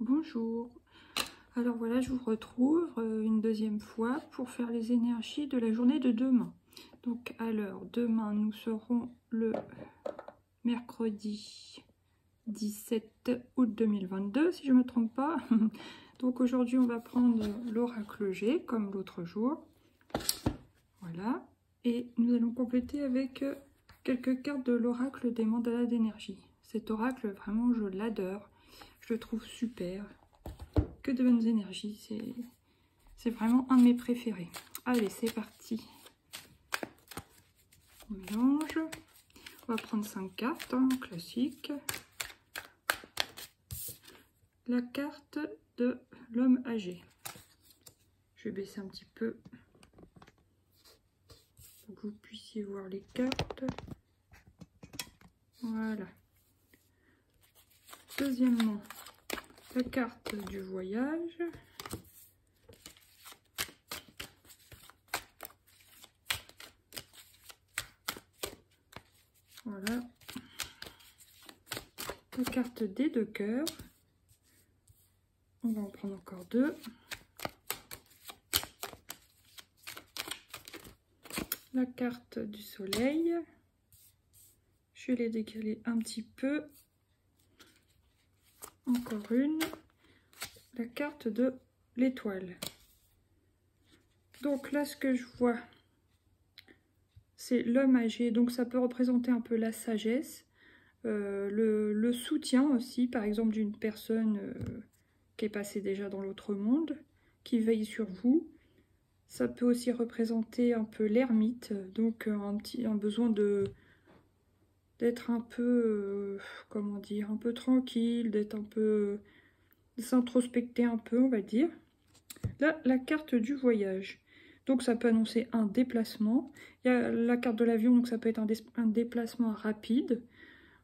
Bonjour, alors voilà, je vous retrouve une deuxième fois pour faire les énergies de la journée de demain. Donc alors, demain nous serons le mercredi 17 août 2022, si je ne me trompe pas. Donc aujourd'hui on va prendre l'oracle G comme l'autre jour. Voilà, et nous allons compléter avec quelques cartes de l'oracle des mandalas d'énergie. Cet oracle, vraiment je l'adore, je le trouve super. Que de bonnes énergies, c'est vraiment un de mes préférés. Allez, c'est parti. On mélange. On va prendre 5 cartes, hein, classique. La carte de l'homme âgé. Je vais baisser un petit peu pour que vous puissiez voir les cartes. Voilà. Deuxièmement, la carte du voyage. Voilà. La carte des deux cœurs. On va en prendre encore 2. La carte du soleil. Je vais les décaler un petit peu. Encore une. La carte de l'étoile. Donc là, ce que je vois, c'est l'homme âgé. Donc ça peut représenter un peu la sagesse. Le soutien aussi, par exemple, d'une personne qui est passée déjà dans l'autre monde, qui veille sur vous. Ça peut aussi représenter un peu l'ermite, donc un besoin d'être un peu, comment dire, un peu tranquille, d'être un peu, de s'introspecter un peu, on va dire. Là, la carte du voyage. Donc ça peut annoncer un déplacement. Il y a la carte de l'avion, donc ça peut être un déplacement rapide.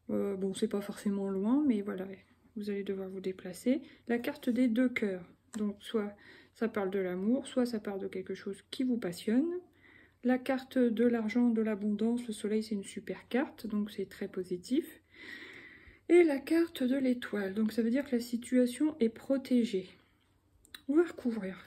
Bon, c'est pas forcément loin, mais voilà, vous allez devoir vous déplacer. La carte des deux cœurs. Donc soit ça parle de l'amour, soit ça parle de quelque chose qui vous passionne. La carte de l'argent, de l'abondance, le soleil, c'est une super carte, donc c'est très positif. Et la carte de l'étoile, donc ça veut dire que la situation est protégée. On va recouvrir.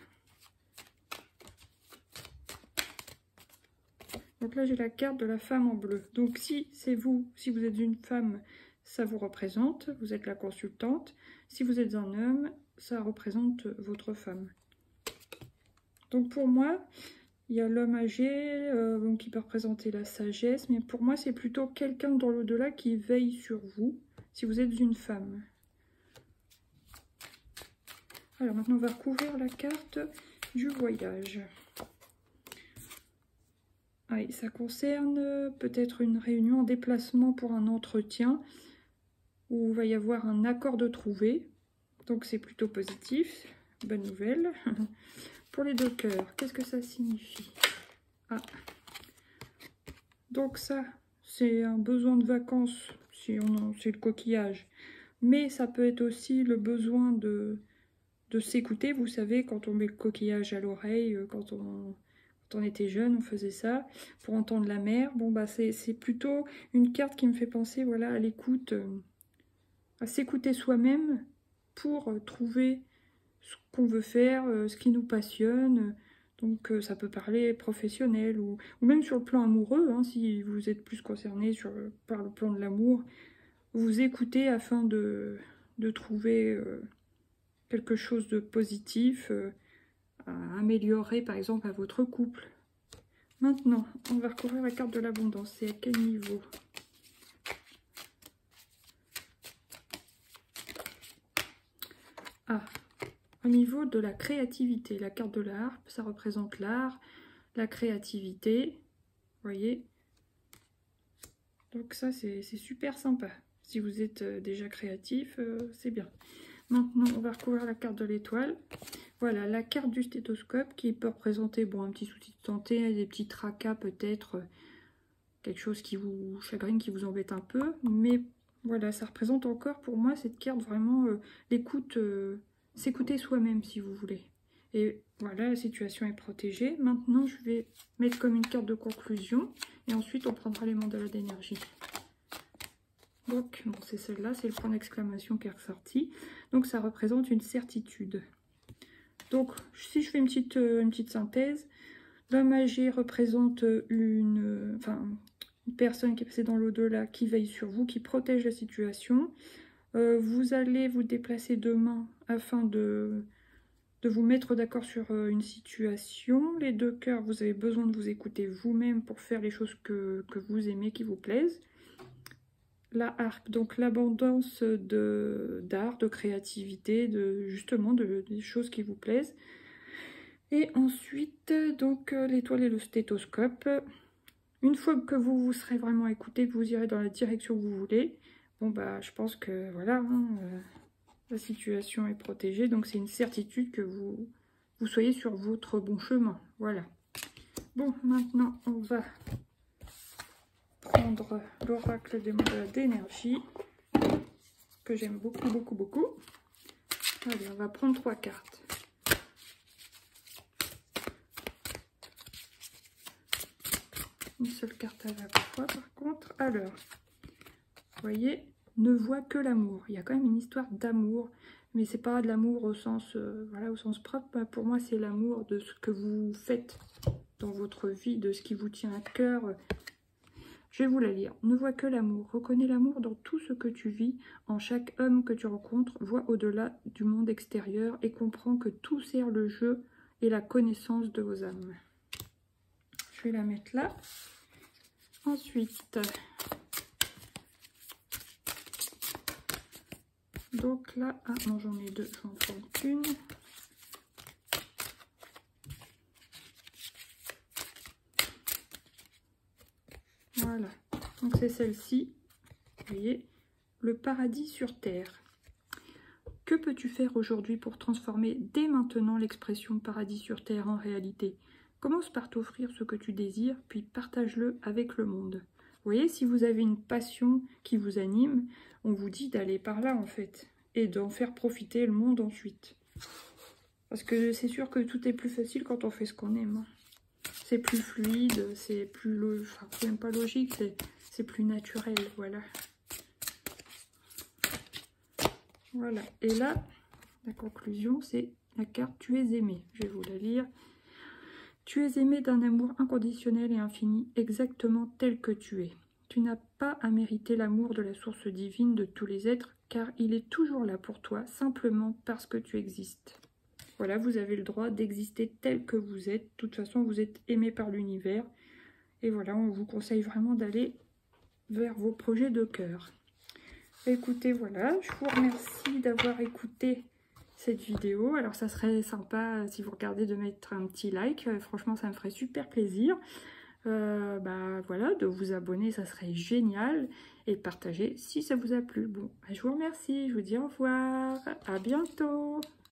Donc là, j'ai la carte de la femme en bleu. Donc si c'est vous, si vous êtes une femme, ça vous représente, vous êtes la consultante. Si vous êtes un homme, ça représente votre femme. Donc pour moi, il y a l'homme âgé, donc qui peut représenter la sagesse, mais pour moi, c'est plutôt quelqu'un dans l'au-delà qui veille sur vous, si vous êtes une femme. Alors maintenant, on va recouvrir la carte du voyage. Oui, ça concerne peut-être une réunion en déplacement pour un entretien où il va y avoir un accord de trouver. Donc c'est plutôt positif. Bonne nouvelle. Pour les deux cœurs, qu'est-ce que ça signifie? Ah. Donc ça, c'est un besoin de vacances, si c'est le coquillage. Mais ça peut être aussi le besoin de s'écouter. Vous savez, quand on met le coquillage à l'oreille, quand on était jeune, on faisait ça pour entendre la mer. Bon, bah c'est plutôt une carte qui me fait penser, voilà, à l'écoute, à s'écouter soi-même pour trouver ce qu'on veut faire, ce qui nous passionne. Donc ça peut parler professionnel ou même sur le plan amoureux, hein, si vous êtes plus concerné par le plan de l'amour. Vous écoutez afin de trouver quelque chose de positif, à améliorer par exemple à votre couple. Maintenant, on va recouvrir la carte de l'abondance. C'est à quel niveau? Ah, au niveau de la créativité. La carte de la harpe, ça représente l'art, la créativité. Vous voyez? Donc ça, c'est super sympa. Si vous êtes déjà créatif, c'est bien. Maintenant, on va recouvrir la carte de l'étoile. Voilà, la carte du stéthoscope qui peut représenter bon, un petit souci de santé, des petits tracas peut-être, quelque chose qui vous chagrine, qui vous embête un peu. Mais voilà, ça représente encore pour moi cette carte vraiment l'écoute, s'écouter soi-même si vous voulez. Et voilà, la situation est protégée. Maintenant, je vais mettre comme une carte de conclusion et ensuite on prendra les mandalas d'énergie. Donc, bon, c'est celle-là, c'est le point d'exclamation qui est ressorti. Donc, ça représente une certitude. Donc, si je fais une petite synthèse, la magie représente une personne qui est passée dans l'au-delà, qui veille sur vous, qui protège la situation. Vous allez vous déplacer demain afin de vous mettre d'accord sur une situation. Les 2 cœurs, vous avez besoin de vous écouter vous-même pour faire les choses que vous aimez, qui vous plaisent. La harpe, donc l'abondance d'art, de créativité, justement des choses qui vous plaisent. Et ensuite, donc l'étoile et le stéthoscope. Une fois que vous serez vraiment écouté, que vous irez dans la direction que vous voulez, bon bah je pense que voilà, la situation est protégée, donc c'est une certitude que vous soyez sur votre bon chemin. Voilà. Bon, maintenant on va prendre l'oracle des mandats d'énergie, que j'aime beaucoup, beaucoup, beaucoup. Allez, on va prendre 3 cartes. Une seule carte à la fois, par contre. Alors, vous voyez, ne voit que l'amour. Il y a quand même une histoire d'amour, mais c'est pas de l'amour au sens, voilà, au sens propre. Pour moi, c'est l'amour de ce que vous faites dans votre vie, de ce qui vous tient à cœur. Je vais vous la lire. Ne vois que l'amour. Reconnais l'amour dans tout ce que tu vis, en chaque homme que tu rencontres. Vois au-delà du monde extérieur et comprends que tout sert le jeu et la connaissance de vos âmes. Je vais la mettre là. Ensuite, donc là, ah non, j'en ai 2, j'en prends une. Voilà, donc c'est celle-ci, vous voyez, le paradis sur terre. Que peux-tu faire aujourd'hui pour transformer dès maintenant l'expression paradis sur terre en réalité? Commence par t'offrir ce que tu désires, puis partage-le avec le monde. Vous voyez, si vous avez une passion qui vous anime, on vous dit d'aller par là en fait, et d'en faire profiter le monde ensuite. Parce que c'est sûr que tout est plus facile quand on fait ce qu'on aime. C'est plus fluide, c'est plus, enfin, c'est même pas logique, c'est plus naturel, voilà. Voilà, et là, la conclusion, c'est la carte « Tu es aimé ». Je vais vous la lire. Tu es aimé d'un amour inconditionnel et infini, exactement tel que tu es. Tu n'as pas à mériter l'amour de la source divine de tous les êtres, car il est toujours là pour toi, simplement parce que tu existes. Voilà, vous avez le droit d'exister tel que vous êtes. De toute façon, vous êtes aimé par l'univers. Et voilà, on vous conseille vraiment d'aller vers vos projets de cœur. Écoutez, voilà, je vous remercie d'avoir écouté cette vidéo. Alors, ça serait sympa si vous regardez de mettre un petit like. Franchement, ça me ferait super plaisir. Voilà, de vous abonner, ça serait génial. Et de partager si ça vous a plu. Bon, je vous remercie. Je vous dis au revoir. À bientôt.